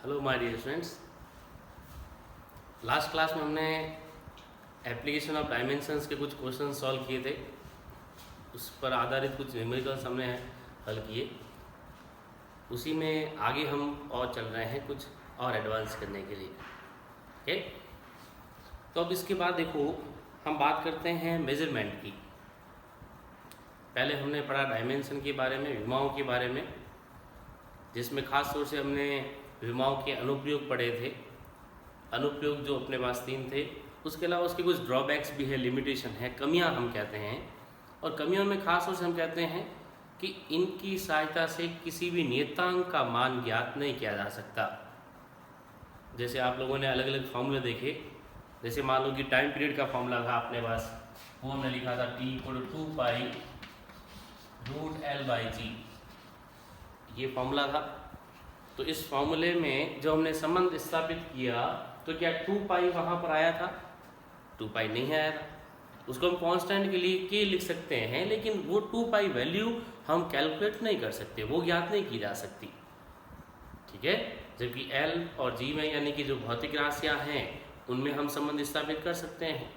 Hello my dear friends. Last class में हमने application of dimensions के कुछ क्वेश्चन सॉल्व किए थे। उस पर आधारित कुछ न्यूमेरिकल्स हमने हल किए। उसी में आगे हम और चल रहे हैं कुछ और एडवांस करने के लिए। ओके, तो अब इसके बाद देखो हम बात करते हैं मेजरमेंट की। पहले हमने पढ़ा डायमेंशन के बारे में, विमाओं के बारे में, जिसमें खास तौर से हमने विमाओं के अनुप्रयोग पढ़े थे। अनुप्रयोग जो अपने पास 3 थे। उसके अलावा उसके कुछ ड्रॉबैक्स भी है, लिमिटेशन है, कमियां हम कहते हैं। और कमियों में खास तौर से हम कहते हैं कि इनकी सहायता से किसी भी नियतांक का मान ज्ञात नहीं किया जा सकता। जैसे आप लोगों ने अलग अलग फॉर्मूले देखे। जैसे मान लो कि टाइम पीरियड का फॉर्मूला था अपने पास, वो हमने लिखा था T=2π√L/g। ये फॉर्मूला था। तो इस फॉर्मूले में जो हमने संबंध स्थापित किया तो क्या 2π वहाँ पर आया था? 2π नहीं आया था। उसको हम कांस्टेंट के लिए k लिख सकते हैं, लेकिन वो 2π वैल्यू हम कैलकुलेट नहीं कर सकते, वो ज्ञात नहीं की जा सकती। ठीक है, जबकि L और G में यानी कि जो भौतिक राशियाँ हैं उनमें हम संबंध स्थापित कर सकते हैं।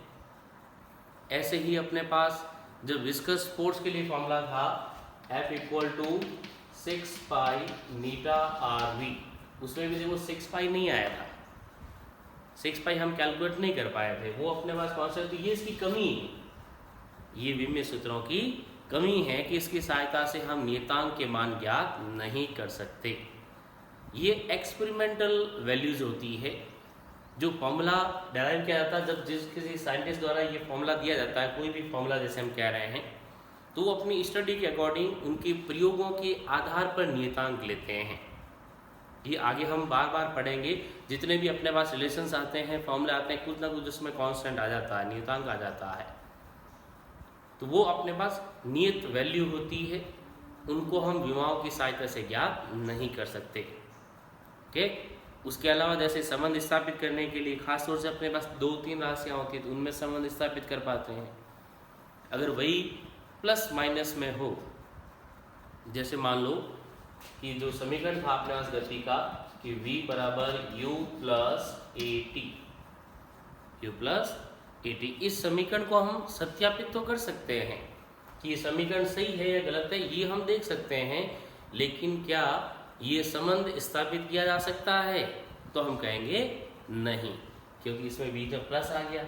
ऐसे ही अपने पास जब विस्कस फोर्स के लिए फॉर्मूला था F=6π ηRV, उसमें भी देखो 6π नहीं आया था। 6π हम कैलकुलेट नहीं कर पाए थे, वो अपने पास कॉन्सेप्ट। तो ये इसकी कमी है, ये विमीय सूत्रों की कमी है कि इसकी सहायता से हम नियतांक के मान ज्ञात नहीं कर सकते। ये एक्सपेरिमेंटल वैल्यूज होती है। जो फॉर्मूला डेराइव किया जाता है, जब किसी साइंटिस्ट द्वारा ये फॉर्मूला दिया जाता है, कोई भी फॉर्मूला जैसे हम कह रहे हैं, तो वो अपनी स्टडी के अकॉर्डिंग उनके प्रयोगों के आधार पर नियतांक लेते हैं। ये आगे हम बार बार पढ़ेंगे। जितने भी अपने पास रिलेशंस आते हैं, फॉर्मूले आते हैं, कुछ ना कुछ उसमें कांस्टेंट आ जाता है, नियतांक आ जाता है। तो वो अपने पास नियत वैल्यू होती है, उनको हम विमाओं की सहायता से ज्ञात नहीं कर सकते। ओके, उसके अलावा जैसे संबंध स्थापित करने के लिए खास तौर से अपने पास 2-3 राशियाँ होती है, तो उनमें संबंध स्थापित कर पाते हैं। अगर वही प्लस माइनस में हो, जैसे मान लो कि जो समीकरण था अपने पास गति का कि v = u+at, इस समीकरण को हम सत्यापित तो कर सकते हैं कि ये समीकरण सही है या गलत है, ये हम देख सकते हैं। लेकिन क्या ये संबंध स्थापित किया जा सकता है? तो हम कहेंगे नहीं, क्योंकि इसमें v का प्लस आ गया।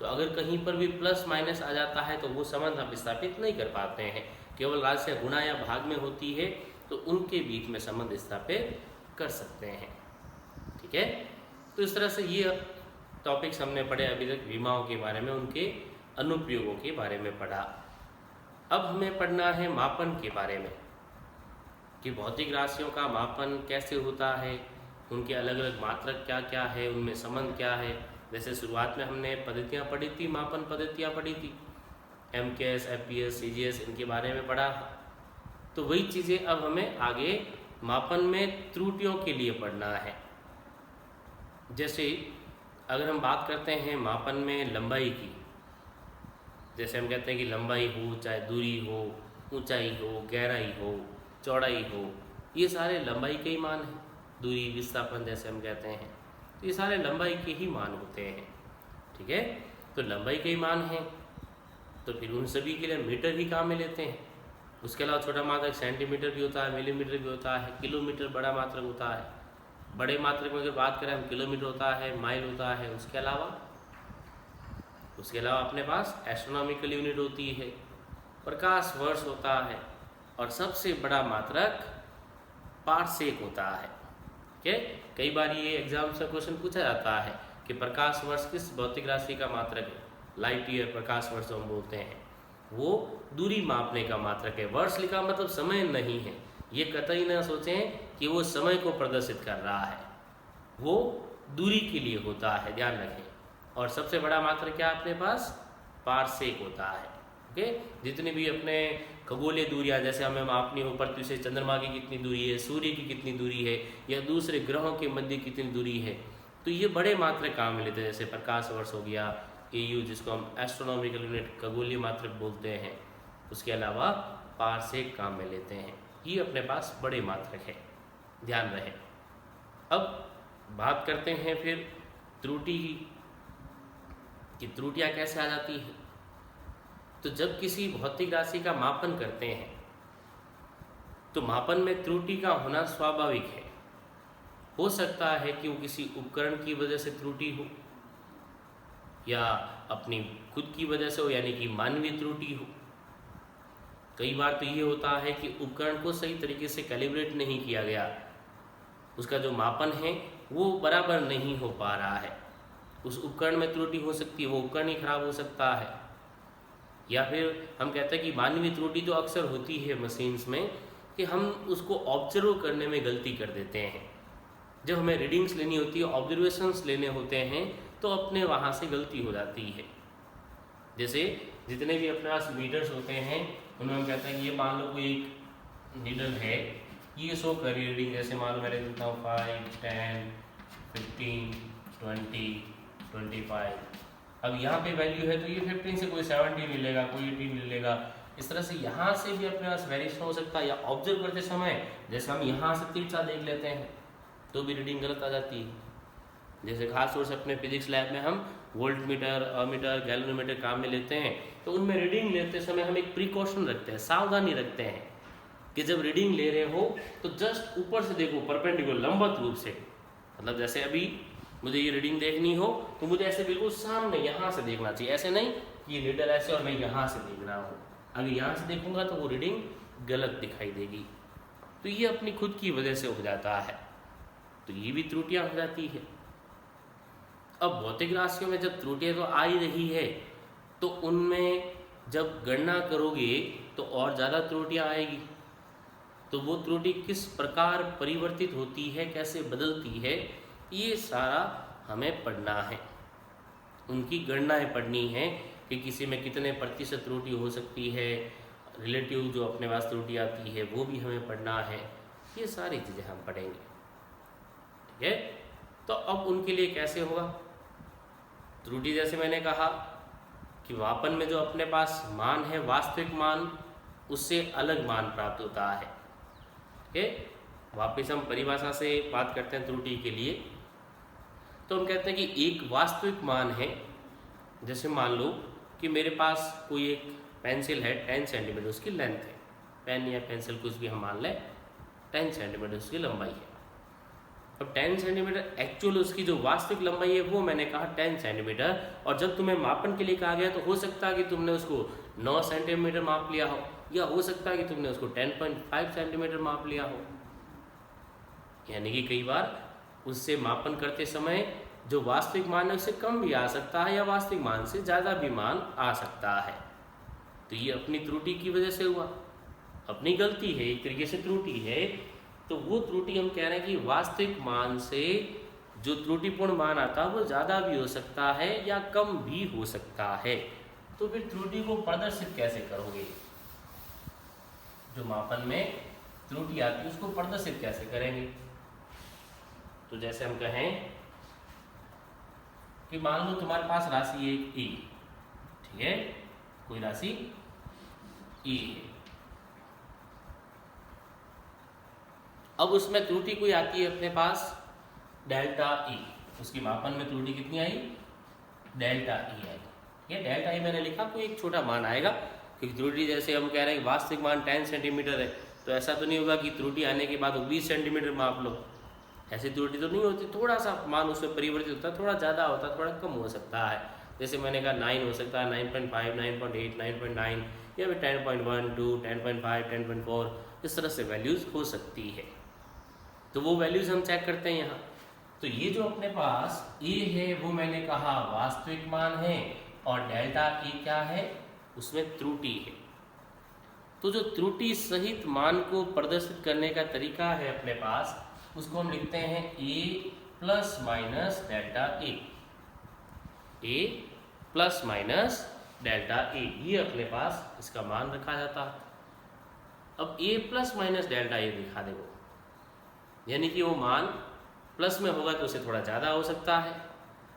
तो अगर कहीं पर भी प्लस माइनस आ जाता है तो वो संबंध हम स्थापित नहीं कर पाते हैं। केवल राशि गुणा या भाग में होती है तो उनके बीच में संबंध स्थापित कर सकते हैं। ठीक है, तो इस तरह से ये टॉपिक्स हमने पढ़े अभी तक। विमाओं के बारे में, उनके अनुप्रयोगों के बारे में पढ़ा। अब हमें पढ़ना है मापन के बारे में कि भौतिक राशियों का मापन कैसे होता है, उनके अलग अलग मात्रक क्या क्या है, उनमें संबंध क्या है। जैसे शुरुआत में हमने पद्धतियाँ पढ़ी थी, मापन पद्धतियाँ पढ़ी थी, MKS, FPS, CGS, इनके बारे में पढ़ा। तो वही चीज़ें अब हमें आगे मापन में त्रुटियों के लिए पढ़ना है। जैसे अगर हम बात करते हैं मापन में लंबाई की, जैसे हम कहते हैं कि लंबाई हो, चाहे दूरी हो, ऊंचाई हो, गहराई हो, चौड़ाई हो, ये सारे लंबाई के ही मान हैं। दूरी, विस्थापन जैसे हम कहते हैं, तो ये सारे लंबाई के ही मान होते हैं। ठीक है, तो लंबाई के ही मान हैं, तो फिर उन सभी के लिए मीटर ही काम में लेते हैं। उसके अलावा छोटा मात्रक सेंटीमीटर भी होता है, मिलीमीटर भी होता है, किलोमीटर बड़ा मात्रक होता है। बड़े मात्रक में अगर बात करें हम, किलोमीटर होता है, माइल होता है। उसके अलावा अपने पास एस्ट्रोनॉमिकल यूनिट होती है, प्रकाश वर्ष होता है, और सबसे बड़ा मात्रक पारसेक होता है। ठीक है, कई बार ये एग्जाम से क्वेश्चन पूछा जाता है कि प्रकाश वर्ष किस भौतिक राशि का मात्रक है? लाइट ईयर प्रकाश वर्ष हम बोलते हैं, वो दूरी मापने का मात्रक है। वर्ष लिखा मतलब समय नहीं है, ये कतई ना सोचें कि वो समय को प्रदर्शित कर रहा है, वो दूरी के लिए होता है, ध्यान रखें। और सबसे बड़ा मात्रक क्या अपने पास? पारसेक होता है। ओके, जितनी भी अपने खगोलीय दूरियां जैसे हमें मापनी हो, पृथ्वी से चंद्रमा की कितनी दूरी है, सूर्य की कितनी दूरी है, या दूसरे ग्रहों के मध्य कितनी दूरी है, तो ये बड़े मात्रक काम में लेते हैं। जैसे प्रकाश वर्ष हो गया, AU जिसको हम एस्ट्रोनॉमिकल यूनिट खगोलीय मात्रक बोलते हैं। उसके अलावा पारसेक काम में लेते हैं। ये अपने पास बड़े मात्रक है, ध्यान रहे। अब बात करते हैं फिर त्रुटि की, कि त्रुटियां कैसे आ जाती हैं। तो जब किसी भौतिक राशि का मापन करते हैं तो मापन में त्रुटि का होना स्वाभाविक है। हो सकता है कि वो किसी उपकरण की वजह से त्रुटि हो या अपनी खुद की वजह से हो, यानी कि मानवीय त्रुटि हो। कई बार तो ये होता है कि उपकरण को सही तरीके से कैलिब्रेट नहीं किया गया, उसका जो मापन है वो बराबर नहीं हो पा रहा है, उस उपकरण में त्रुटि हो सकती है, वो उपकरण ही खराब हो सकता है। या फिर हम कहते हैं कि मानवीय त्रुटि तो अक्सर होती है मशीन्स में, कि हम उसको ऑब्जर्व करने में गलती कर देते हैं। जब हमें रीडिंग्स लेनी होती है, ऑब्जर्वेशंस लेने होते हैं, तो अपने वहाँ से गलती हो जाती है। जैसे जितने भी अपने पास मीटर्स होते हैं उनमें हम कहते हैं कि ये मान लो कोई एक नीडल है, ये शो कर रही रीडिंग, जैसे मान लो मैंने देता हूँ 5, 10, 15, 20, 25। अब यहाँ पे वैल्यू है तो ये 15 से कोई 17 ले लेगा, कोई 18 ले लेगा। इस तरह से यहाँ से भी अपने पास वेरिएशन हो सकता है। या ऑब्जर्व करते समय जैसे हम यहाँ से तिरछा देख लेते हैं तो भी रीडिंग गलत आ जाती है। जैसे खास तौर से अपने फिजिक्स लैब में हम वोल्ट मीटर, अमीटर, गैल्वेनोमीटर काम में लेते हैं, तो उनमें रीडिंग लेते समय हम एक प्रिकॉशन रखते हैं, सावधानी रखते हैं कि जब रीडिंग ले रहे हो तो जस्ट ऊपर से देखो, परपेंडिकुलर, लंबवत रूप से। मतलब जैसे अभी मुझे ये रीडिंग देखनी हो तो मुझे ऐसे बिल्कुल सामने यहाँ से देखना चाहिए, ऐसे नहीं कि ये नीडल ऐसे और मैं यहाँ से देख रहा हूँ। अगर यहाँ से देखूंगा तो वो रीडिंग गलत दिखाई देगी। तो ये अपनी खुद की वजह से हो जाता है, तो ये भी त्रुटियाँ हो जाती है। अब भौतिक राशियों में जब त्रुटियाँ तो आ ही रही है, तो उनमें जब गणना करोगे तो और ज़्यादा त्रुटियाँ आएगी। तो वो त्रुटि किस प्रकार परिवर्तित होती है, कैसे बदलती है, ये सारा हमें पढ़ना है। उनकी गणनाएं पढ़नी है कि किसी में कितने प्रतिशत त्रुटि हो सकती है, रिलेटिव जो अपने पास त्रुटि आती है वो भी हमें पढ़ना है। ये सारी चीज़ें हम पढ़ेंगे, ठीक है। तो अब उनके लिए कैसे होगा त्रुटि, जैसे मैंने कहा कि मापन में जो अपने पास मान है, वास्तविक मान, उससे अलग मान प्राप्त होता है, ठीक है। वापिस हम परिभाषा से बात करते हैं त्रुटि के लिए। तो हम कहते हैं कि एक वास्तविक मान है, जैसे मान लो कि मेरे पास कोई एक पेंसिल है, 10 सेंटीमीटर उसकी लेंथ है, पेन या पेंसिल कुछ भी हम मान लें, 10 सेंटीमीटर उसकी लंबाई है। अब 10 सेंटीमीटर एक्चुअल उसकी जो वास्तविक लंबाई है वो मैंने कहा 10 सेंटीमीटर, और जब तुम्हें मापन के लिए कहा गया तो हो सकता है कि तुमने उसको 9 सेंटीमीटर माप लिया हो, या हो सकता है कि तुमने उसको 10.5 सेंटीमीटर माप लिया हो। यानी कि कई बार उससे मापन करते समय जो वास्तविक मान है उससे कम भी आ सकता है, या वास्तविक मान से ज़्यादा भी मान आ सकता है। तो ये अपनी त्रुटि की वजह से हुआ, अपनी गलती है, एक तरीके से त्रुटि है। तो वो त्रुटि हम कह रहे हैं कि वास्तविक मान से जो त्रुटिपूर्ण मान आता है वो ज़्यादा भी हो सकता है या कम भी हो सकता है। तो फिर त्रुटि को प्रदर्शित कैसे करोगे, जो मापन में त्रुटि आती है उसको प्रदर्शित कैसे करेंगे। तो जैसे हम कहें कि मान लो तुम्हारे पास राशि एक ई, ठीक है, कोई राशि ई है। अब उसमें त्रुटि कोई आती है अपने पास डेल्टा ई, उसकी मापन में त्रुटि कितनी आई, डेल्टा ई आई। ये डेल्टा ई मैंने लिखा, कोई एक छोटा मान आएगा, क्योंकि त्रुटि जैसे हम कह रहे हैं वास्तविक मान 10 सेंटीमीटर है, तो ऐसा तो नहीं होगा कि त्रुटि आने के बाद 20 सेंटीमीटर माप लो, ऐसी त्रुटि तो नहीं होती। थोड़ा सा मान उसमें परिवर्तित होता है, थोड़ा ज़्यादा होता है, थोड़ा कम हो सकता है। जैसे मैंने कहा 9 हो सकता है, 9.5, 9.8, 9.9, या फिर 10.1, 2, 10.5, 10.4, इस तरह से वैल्यूज़ हो सकती है। तो वो वैल्यूज़ हम चेक करते हैं यहाँ। तो ये जो अपने पास ए है वो मैंने कहा वास्तविक मान है, और डेल्टा ई क्या है, उसमें त्रुटि है। तो जो त्रुटि सहित मान को प्रदर्शित करने का तरीका है अपने पास, उसको हम लिखते हैं ए plus minus delta A, A plus minus delta A, ये अपने पास इसका मान रखा जाता है। अब ए प्लस माइनस डेल्टा ए दिखा देखो, यानी कि वो मान प्लस में होगा तो उससे थोड़ा ज़्यादा हो सकता है,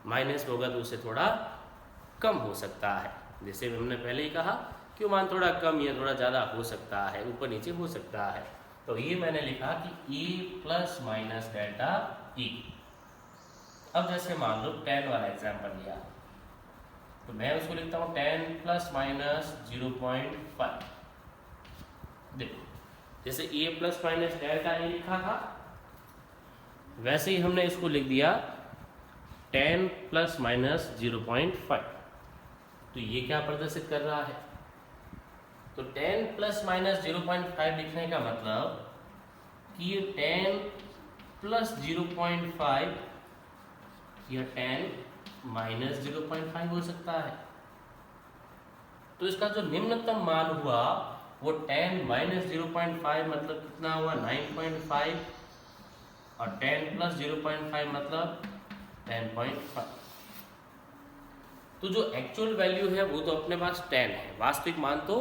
माइनस में होगा तो उससे थोड़ा कम हो सकता है। जैसे हमने पहले ही कहा कि वो मान थोड़ा कम या थोड़ा ज़्यादा हो सकता है, ऊपर नीचे हो सकता है। तो ये मैंने लिखा कि ए प्लस माइनस डेल्टा ई, अब जैसे मान लो 10 वाला एग्जाम्पल लिया, तो मैं उसको लिखता हूँ 10 प्लस माइनस 0.5। देखो जैसे a plus minus delta a लिखा था, वैसे ही हमने इसको लिख दिया 10 प्लस माइनस 0.5। तो ये क्या प्रदर्शित कर रहा है? तो 10 प्लस माइनस 0.5 लिखने का मतलब कि ये 10 प्लस 0.5 या 10 माइनस 0.5 हो सकता है। तो इसका जो निम्नतम मान हुआ वो 10 माइनस 0.5 मतलब कितना हुआ 9.5, और 10 प्लस 0.5 मतलब 10.5। तो जो एक्चुअल वैल्यू है वो तो अपने पास 10 है, वास्तविक मान तो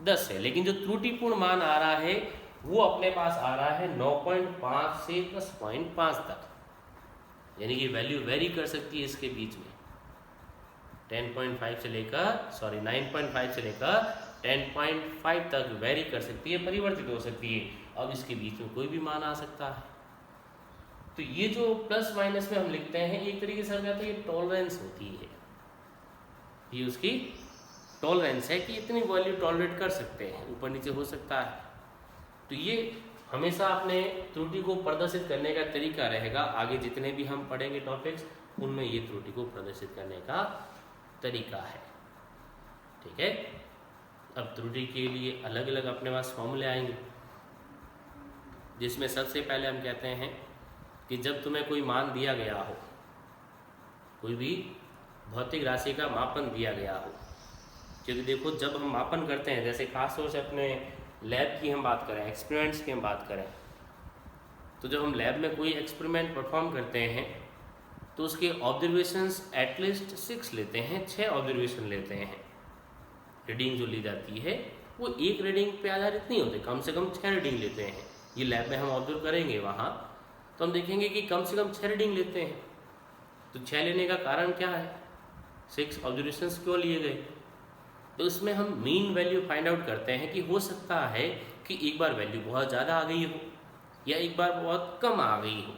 10 है, लेकिन जो त्रुटिपूर्ण मान आ रहा है वो अपने पास आ रहा है 9.5 से 10.5 तक, यानी कि वैल्यू वेरी कर सकती है इसके बीच में। 9.5 से लेकर 10.5 तक वेरी कर सकती है, परिवर्तित हो सकती है। अब इसके बीच में कोई भी मान आ सकता है। तो ये जो प्लस माइनस में हम लिखते हैं, एक तरीके से हम कहते हैं ये टॉलरेंस होती है, ये उसकी टॉलरेंस है कि इतनी वैल्यू टॉलरेट कर सकते हैं, ऊपर नीचे हो सकता है। तो ये हमेशा अपने त्रुटि को प्रदर्शित करने का तरीका रहेगा। आगे जितने भी हम पढ़ेंगे टॉपिक्स, उनमें ये त्रुटि को प्रदर्शित करने का तरीका है। ठीक है, अब त्रुटि के लिए अलग अलग अपने पास फॉर्मूले आएंगे, जिसमें सबसे पहले हम कहते हैं कि जब तुम्हें कोई मान दिया गया हो, कोई भी भौतिक राशि का मापन दिया गया हो, क्योंकि देखो जब हम मापन करते हैं, जैसे खासतौर से अपने लैब की हम बात करें, एक्सपेरिमेंट्स की हम बात करें, तो जब हम लैब में कोई एक्सपेरिमेंट परफॉर्म करते हैं तो उसके ऑब्जर्वेशंस एटलीस्ट 6 लेते हैं, 6 ऑब्जर्वेशन लेते हैं। रीडिंग जो ली जाती है वो एक रीडिंग पे आधारित नहीं होते, कम से कम 6 रीडिंग लेते हैं। ये लैब में हम ऑब्जर्व करेंगे वहाँ, तो हम देखेंगे कि कम से कम 6 रीडिंग लेते हैं। तो 6 लेने का कारण क्या है, 6 ऑब्जर्वेशंस क्यों लिए गए? तो इसमें हम मीन वैल्यू फाइंड आउट करते हैं कि हो सकता है कि एक बार वैल्यू बहुत ज़्यादा आ गई हो या एक बार बहुत कम आ गई हो।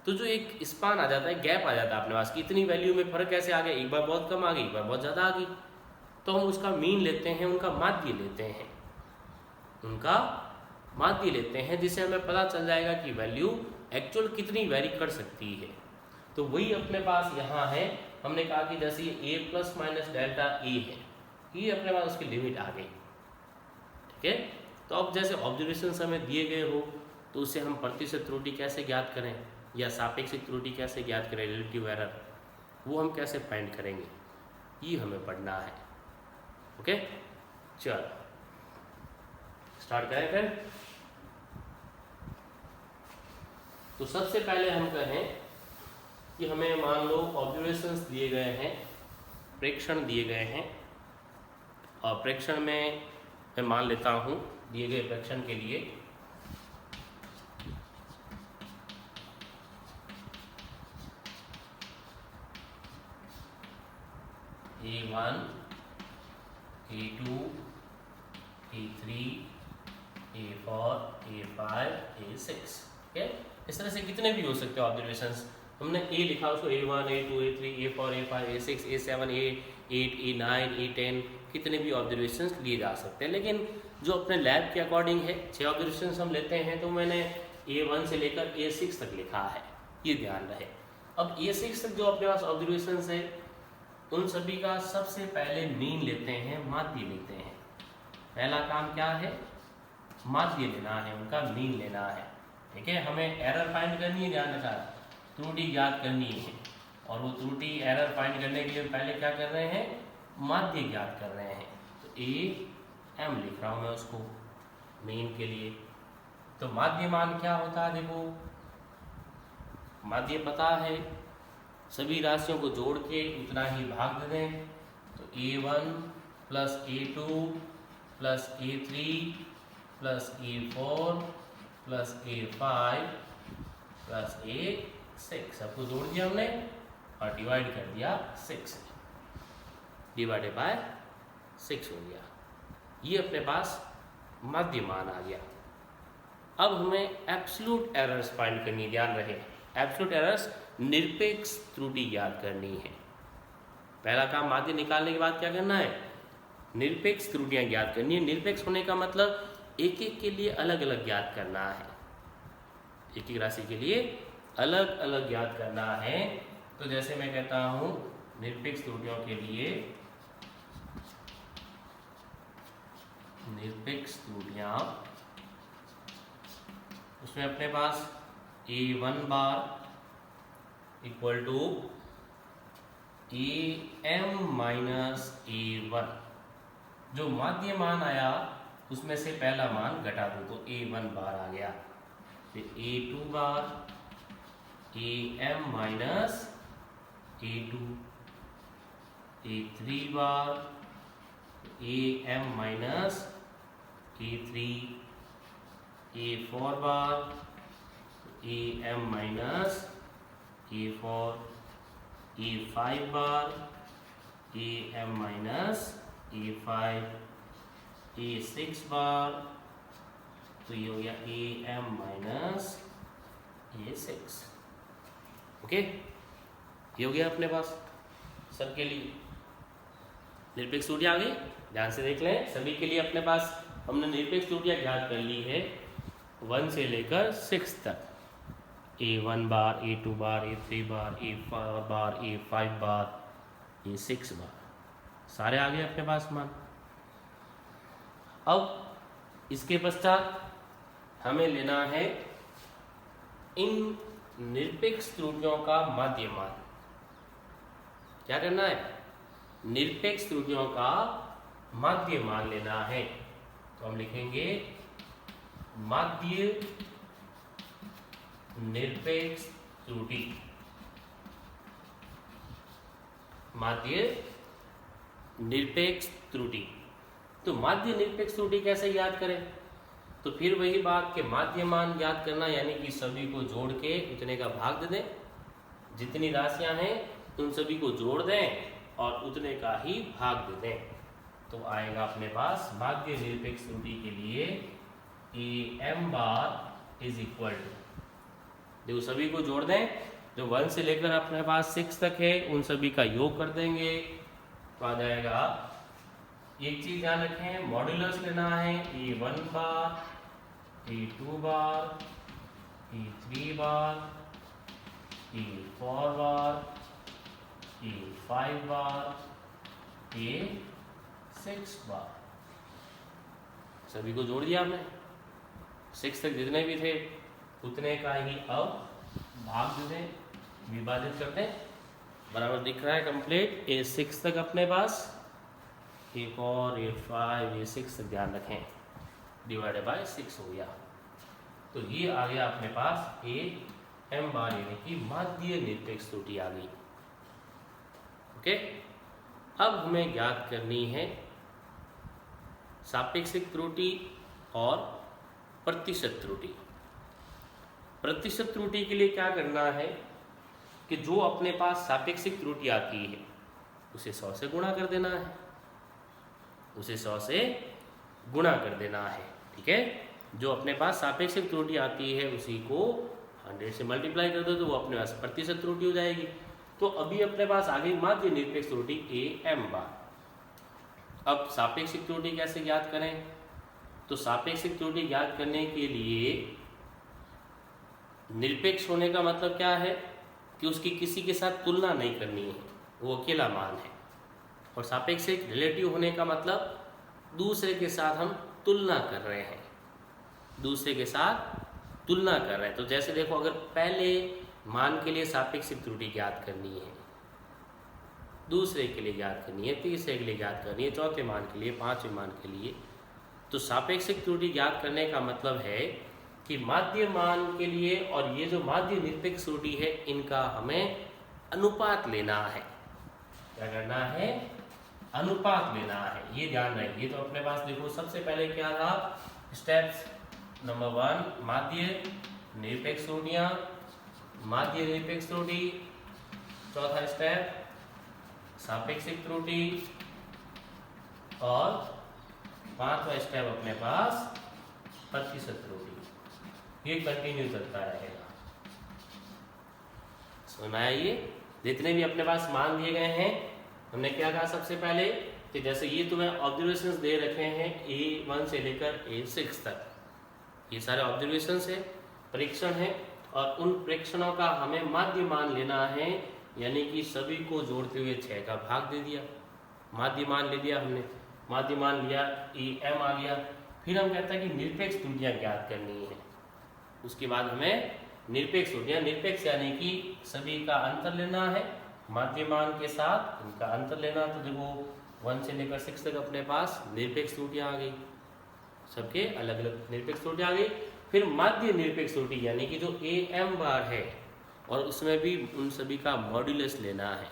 तो जो एक स्पान आ जाता है, गैप आ जाता है अपने पास कि इतनी वैल्यू में फ़र्क कैसे आ गया, एक बार बहुत कम आ गई, एक बार बहुत ज़्यादा आ गई। तो हम उसका मीन लेते हैं, उनका माध्य लेते हैं, जिससे हमें पता चल जाएगा कि वैल्यू एक्चुअल कितनी वेरी कर सकती है। तो वही अपने पास यहाँ है। हमने कहा कि जैसे ये a plus minus delta a है, ये अपने पास उसकी लिमिट आ गई। ठीक है, तो अब जैसे ऑब्जर्वेशंस हमें दिए गए हो, तो उससे हम प्रतिशत त्रुटि कैसे ज्ञात करें या सापेक्षिक त्रुटि कैसे ज्ञात करें, रिलेटिव एरर, वो हम कैसे फाइंड करेंगे, ये हमें पढ़ना है। ओके, चलो स्टार्ट करें फिर। तो सबसे पहले हम कहें कि हमें मान लो ऑब्जर्वेशंस दिए गए हैं, प्रेक्षण दिए गए हैं, और प्रेक्षण में मैं मान लेता हूँ दिए गए प्रेक्षण के लिए A1, A2, A3, A4, A5, A6। ठीक है, इस तरह से कितने भी हो सकते हैं ऑब्जर्वेशंस। हमने A लिखा, उसको A1, A2, A3, A4, A5, A6, A7, A8, A9, A10, कितने भी ऑब्जर्वेशंस लिए जा सकते हैं। लेकिन जो अपने लैब के अकॉर्डिंग है, 6 ऑब्जर्वेशंस हम लेते हैं, तो मैंने A1 से लेकर A6 तक लिखा है, ये ध्यान रहे। अब A6 तक जो अपने पास ऑब्जर्वेशंस है, उन सभी का सबसे पहले मीन लेते हैं, माध्य लेते हैं। पहला काम क्या है, माध्य लेना है, उनका मीन लेना है। ठीक है, हमें एरर फाइंड करनी है, ध्यान रखा, त्रुटि ज्ञात करनी है, और वो त्रुटि एरर फाइंड करने के लिए पहले क्या कर रहे हैं, माध्य ज्ञात कर रहे हैं। तो AM लिख रहा हूँ मैं उसको मीन के लिए। तो माध्य मान क्या होता है, देखो माध्य पता है, सभी राशियों को जोड़ के उतना ही भाग दे दें। तो A1 plus A2 plus A3 plus A4 plus A5 plus A6, सबको जोड़ दिया हमने और डिवाइड कर दिया 6, डिवाइडेड बाय 6 हो गया। ये अपने पास माध्य मान आ गया। अब हमें एब्सोल्यूट एरर्स फाइंड करनी, ध्यान रहे। एब्सोल्यूट एरर्स निरपेक्ष त्रुटि ज्ञात करनी है। पहला काम माध्य निकालने के बाद क्या करना है, निरपेक्ष त्रुटियां ज्ञात करनी है। निरपेक्ष होने का मतलब एक एक के लिए अलग अलग ज्ञात करना है, एक एक राशि के लिए अलग अलग ज्ञात करना है। तो जैसे मैं कहता हूं निरपेक्ष त्रुटियों के लिए निरपेक्ष त्रुटियां, उसमें अपने पास A1 bar equal to AM minus A1, जो माध्य मान आया उसमें से पहला मान घटा दो तो A1 बार आ गया, फिर A2 bar AM minus A2, A3 bar AM minus A3, A4 bar AM minus A4, A5 bar AM minus A5, A6 बार तो ये हो गया AM माइनस A6। ओके, ये हो गया अपने पास सबके लिए निरपेक्ष त्रुटियां आ गई। ध्यान से देख लें, सभी के लिए अपने पास हमने निरपेक्ष त्रुटियां ज्ञात कर ली है 1 से लेकर 6 तक। A1 बार, A2 बार, A3 बार, A4 बार, A5 बार, A6 बार, सारे आ गए अपने पास मान। अब इसके पश्चात हमें लेना है इन निरपेक्ष त्रुटियों का माध्य मान। क्या करना है, निरपेक्ष त्रुटियों का माध्य मान लेना है। तो हम लिखेंगे माध्य निरपेक्ष त्रुटि, माध्य निरपेक्ष त्रुटि। तो माध्य निरपेक्ष त्रुटि कैसे याद करें, तो फिर वही बात के माध्य मान याद करना, यानी कि सभी को जोड़ के उतने का भाग दे दें, जितनी राशियां हैं उन सभी को जोड़ दें और उतने का ही भाग दे दें। तो आएगा अपने पास माध्य निरपेक्ष त्रुटि के लिए AM bar is equal to, देखो सभी को जोड़ दें, जो 1 से लेकर अपने पास 6 तक है उन सभी का योग कर देंगे तो आ जाएगा। एक चीज ध्यान रखें, मॉड्यूलस लेना है A1 बार, A2 बार, A3 बार, A4 बार, A5 बार, A6 बार, सभी को जोड़ दिया हमने। 6 तक जितने भी थे उतने का ही अब भाग दे दें, विभाजित करते हैं, बराबर दिख रहा है कंप्लीट। A6 तक अपने पास, A4, A5, A6 तक ध्यान रखें, डिवाइडेड बाय 6 हो गया। तो ये आ गया अपने पास AM बार, यानी कि माध्य निरपेक्ष त्रुटि आ गई। ओके, अब हमें ज्ञात करनी है सापेक्षिक त्रुटि और प्रतिशत त्रुटि। प्रतिशत त्रुटि के लिए क्या करना है कि जो अपने पास सापेक्षिक त्रुटि आती है उसे 100 से गुणा कर देना है, उसे 100 से गुणा कर देना है। ठीक है, जो अपने पास सापेक्षिक त्रुटि आती है उसी को 100 से मल्टीप्लाई कर दो तो वो अपने पास प्रतिशत त्रुटि हो जाएगी। तो अभी अपने पास आ गई माध्य निरपेक्ष त्रुटि AM बार। अब सापेक्षिक त्रुटि कैसे ज्ञात करें, तो सापेक्षिक त्रुटि ज्ञात करने के लिए निरपेक्ष होने का मतलब क्या है कि उसकी किसी के साथ तुलना नहीं करनी है, वो अकेला मान है। और सापेक्षिक रिलेटिव होने का मतलब दूसरे के साथ हम तुलना कर रहे हैं, दूसरे के साथ तुलना कर रहे हैं। तो जैसे देखो, अगर पहले मान के लिए सापेक्षिक त्रुटि ज्ञात करनी है, दूसरे के लिए ज्ञात करनी है, तीसरे के लिए ज्ञात करनी है, चौथे मान के लिए, पांचवें मान के लिए, तो सापेक्षिक त्रुटि ज्ञात करने का मतलब है कि माध्य मान के लिए और ये जो माध्य निरपेक्ष त्रुटि है इनका हमें अनुपात लेना है। क्या करना है, अनुपात लेना है, ये ध्यान रखिए। तो अपने पास देखो सबसे पहले क्या था, स्टेप्स नंबर 1 माध्य निरपेक्ष त्रुटियां, माध्य निरपेक्ष त्रुटि, चौथा स्टेप सापेक्षिक त्रुटि और पांचवा स्टेप अपने पास प्रतिशत त्रुटि। ये कंटिन्यू चलता रहेगा। समझ में आया? ये जितने भी अपने पास मान दिए गए हैं, हमने क्या कहा सबसे पहले कि जैसे ये तुम्हें ऑब्जर्वेशंस दे रखे हैं A1 से लेकर A6 तक, ये सारे ऑब्जर्वेशंस है, परीक्षण है, और उन परीक्षणों का हमें माध्य मान लेना है, यानी कि सभी को जोड़ते हुए 6 का भाग दे दिया, माध्य मान ले लिया हमने, माध्य मान लिया EM आ गया। फिर हम कहते हैं कि निरपेक्ष त्रुटियां ज्ञात करनी है। उसके बाद हमें निरपेक्ष त्रुटियां, निरपेक्ष यानी कि सभी का अंतर लेना है माध्य मान के साथ, इनका अंतर लेना। तो देखो 1 से लेकर 6 तक अपने पास निरपेक्ष त्रुटियां आ गई, सबके अलग अलग निरपेक्ष त्रुटियां आ गई। फिर माध्य निरपेक्ष त्रुटि यानी कि जो AM बार है, और उसमें भी उन सभी का मॉड्यूलस लेना है,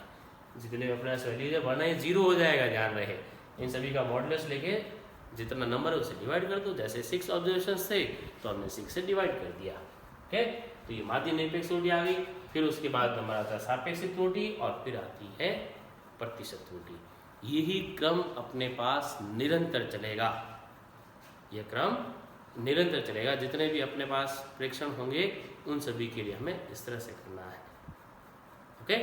जितने भी अपने वैल्यूज है, वरना ये 0 हो जाएगा, ध्यान रहे। इन सभी का मॉड्यूलस लेके जितना नंबर है उसे डिवाइड कर दो। जैसे 6 ऑब्जर्वेशंस थे तो हमने 6 से डिवाइड कर दिया। ओके, तो ये माध्य निरपेक्ष त्रुटि आ गई। फिर उसके बाद नंबर आता है सापेक्षिक त्रुटि, और फिर आती है प्रतिशत त्रुटि। यही क्रम अपने पास निरंतर चलेगा, यह क्रम निरंतर चलेगा। जितने भी अपने पास प्रेक्षण होंगे उन सभी के लिए हमें इस तरह से करना है। ओके।